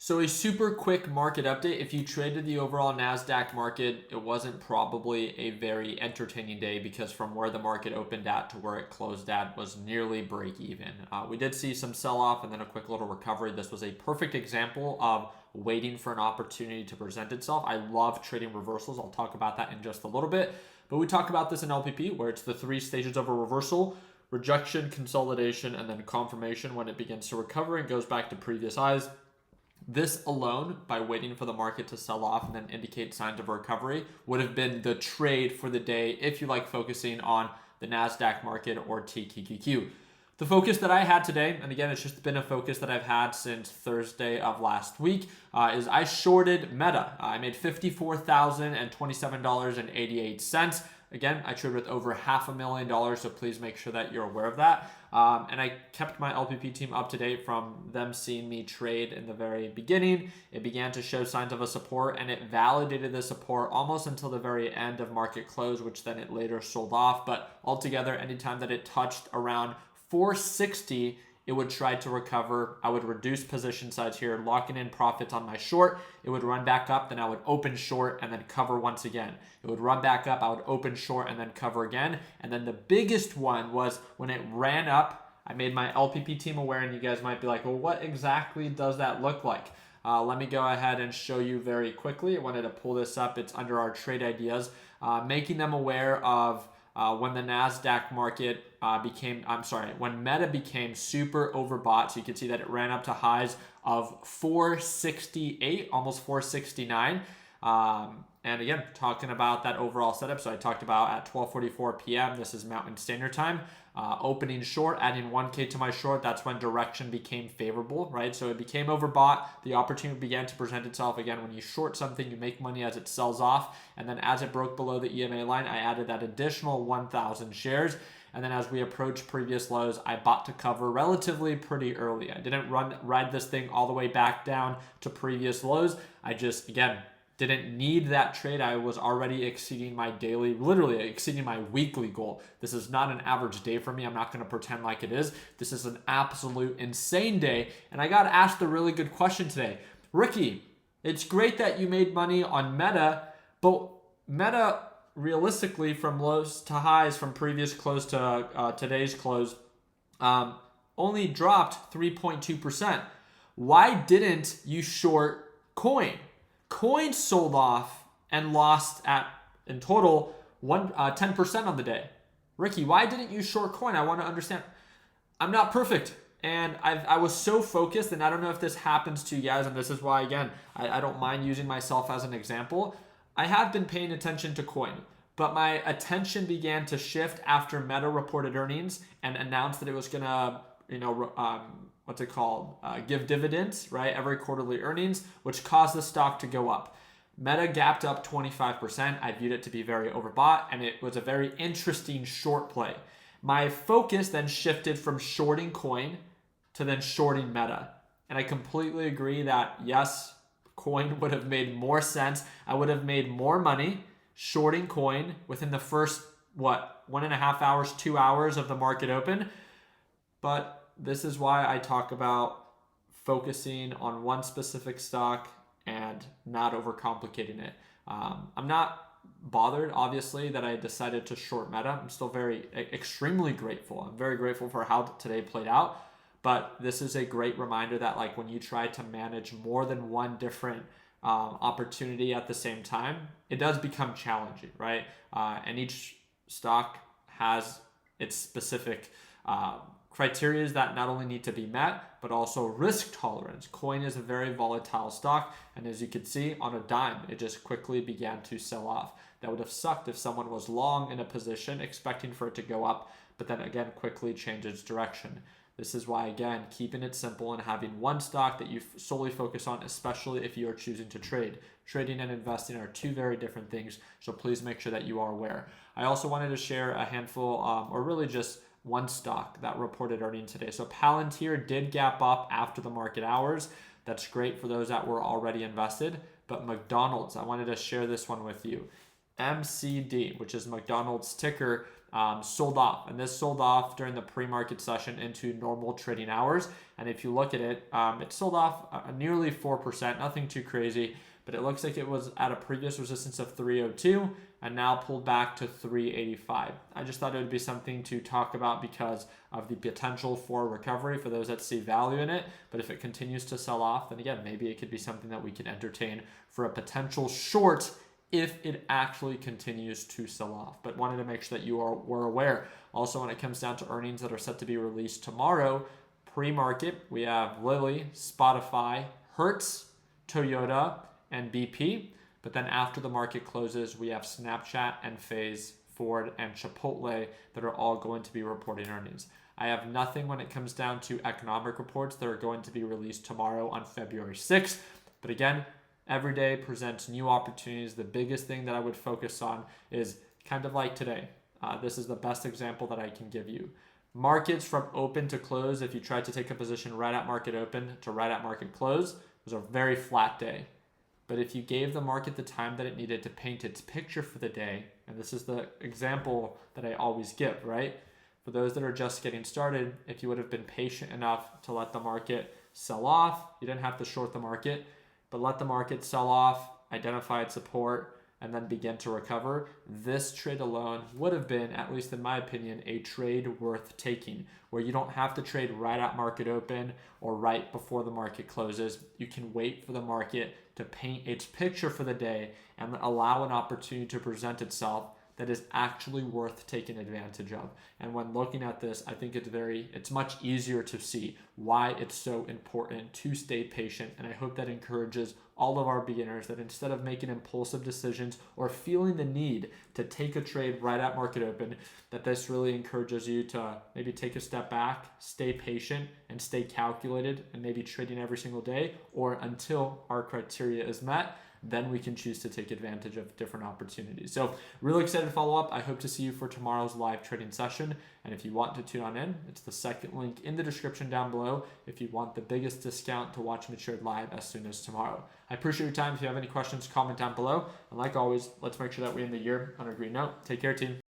So a super quick market update. If you traded the overall NASDAQ market, it wasn't probably a very entertaining day because from where the market opened at to where it closed at was nearly break even. We did see some sell off and then a quick little recovery. This was a perfect example of waiting for an opportunity to present itself. I love trading reversals. I'll talk about that in just a little bit. But we talk about this in LPP where it's the three stages of a reversal: rejection, consolidation, and then confirmation when it begins to recover and goes back to previous highs. This alone, by waiting for the market to sell off and then indicate signs of recovery, would have been the trade for the day if you like focusing on the NASDAQ market or TQQQ. The focus that I had today, and again, it's just been a focus that I've had since Thursday of last week, is I shorted Meta. I made $54,027.88. Again, I traded with over $500,000, so please make sure that you're aware of that. And I kept my LPP team up to date from them seeing me trade in the very beginning. It began to show signs of a support, and it validated the support almost until the very end of market close, which then it later sold off. But altogether, anytime that it touched around 460, it would try to recover. I would reduce position size here, locking in profits on my short. It would run back up, then I would open short and then cover once again. It would run back up, I would open short and then cover again. And then the biggest one was when it ran up. I made my LPP team aware, and you guys might be like, well, what exactly does that look like? Let me go ahead and show you very quickly. I wanted to pull this up. It's under our trade ideas, making them aware of when the NASDAQ market when Meta became super overbought. So you can see that it ran up to highs of 468, almost 469. And again, talking about that overall setup. So I talked about at 12:44 p.m., this is Mountain Standard Time, opening short, adding 1K to my short. That's when direction became favorable, right? So it became overbought. The opportunity began to present itself. Again, when you short something, you make money as it sells off. And then as it broke below the EMA line, I added that additional 1,000 shares. And then as we approach previous lows, I bought to cover relatively pretty early. I didn't ride this thing all the way back down to previous lows. I just, again, didn't need that trade. I was already exceeding my daily, literally exceeding my weekly goal. This is not an average day for me. I'm not going to pretend like it is. This is an absolute insane day. And I got asked a really good question today. Ricky, it's great that you made money on Meta, but Meta realistically from lows to highs from previous close to today's close only dropped 3.2%. Why didn't you short coin? Coin sold off and lost in total 10% on the day. Ricky, why didn't you short coin? I want to understand. I'm not perfect. And I was so focused, and I don't know if this happens to you guys, and this is why, again, I don't mind using myself as an example. I have been paying attention to coin, but my attention began to shift after Meta reported earnings and announced that it was going to, give dividends, right? Every quarterly earnings, which caused the stock to go up. Meta gapped up 25%. I viewed it to be very overbought, and it was a very interesting short play. My focus then shifted from shorting coin to then shorting Meta. And I completely agree that yes, coin would have made more sense. I would have made more money shorting coin within the first, 1.5 hours, 2 hours of the market open. But this is why I talk about focusing on one specific stock and not overcomplicating it. I'm not bothered, obviously, that I decided to short Meta. I'm still extremely grateful. I'm very grateful for how today played out. But this is a great reminder that like when you try to manage more than one different opportunity at the same time, it does become challenging, right? And each stock has its specific criteria that not only need to be met, but also risk tolerance. Coin is a very volatile stock. And as you can see, on a dime, it just quickly began to sell off. That would have sucked if someone was long in a position expecting for it to go up, but then again, quickly change its direction. This is why, again, keeping it simple and having one stock that you solely focus on, especially if you are choosing to trade. Trading and investing are two very different things, so please make sure that you are aware. I also wanted to share a handful, or really just one stock that reported earnings today. So Palantir did gap up after the market hours. That's great for those that were already invested. But McDonald's, I wanted to share this one with you. MCD, which is McDonald's ticker, sold off. And this sold off during the pre-market session into normal trading hours. And if you look at it, it sold off nearly 4%, nothing too crazy, but it looks like it was at a previous resistance of 302 and now pulled back to 385. I just thought it would be something to talk about because of the potential for recovery for those that see value in it. But if it continues to sell off, then again, maybe it could be something that we can entertain for a potential short if it actually continues to sell off. But wanted to make sure that were aware. Also, when it comes down to earnings that are set to be released tomorrow, pre-market, we have Lilly, Spotify, Hertz, Toyota, and BP. But then after the market closes, we have Snapchat and FaZe, Ford, and Chipotle that are all going to be reporting earnings. I have nothing when it comes down to economic reports that are going to be released tomorrow on February 6th. But again, every day presents new opportunities. The biggest thing that I would focus on is kind of like today. This is the best example that I can give you. Markets from open to close, if you tried to take a position right at market open to right at market close, was a very flat day. But if you gave the market the time that it needed to paint its picture for the day, and this is the example that I always give, right? For those that are just getting started, if you would have been patient enough to let the market sell off, you didn't have to short the market, but let the market sell off, identify its support, and then begin to recover, this trade alone would have been, at least in my opinion, a trade worth taking, where you don't have to trade right at market open or right before the market closes. You can wait for the market to paint its picture for the day and allow an opportunity to present itself that is actually worth taking advantage of. And when looking at this, I think it's much easier to see why it's so important to stay patient. And I hope that encourages all of our beginners that instead of making impulsive decisions or feeling the need to take a trade right at market open, that this really encourages you to maybe take a step back, stay patient, and stay calculated, and maybe trading every single day or until our criteria is met. Then we can choose to take advantage of different opportunities. So really excited to follow up. I hope to see you for tomorrow's live trading session. And if you want to tune on in, it's the second link in the description down below if you want the biggest discount to watch Matured live as soon as tomorrow. I appreciate your time. If you have any questions, comment down below. And like always, let's make sure that we end the year on a green note. Take care, team.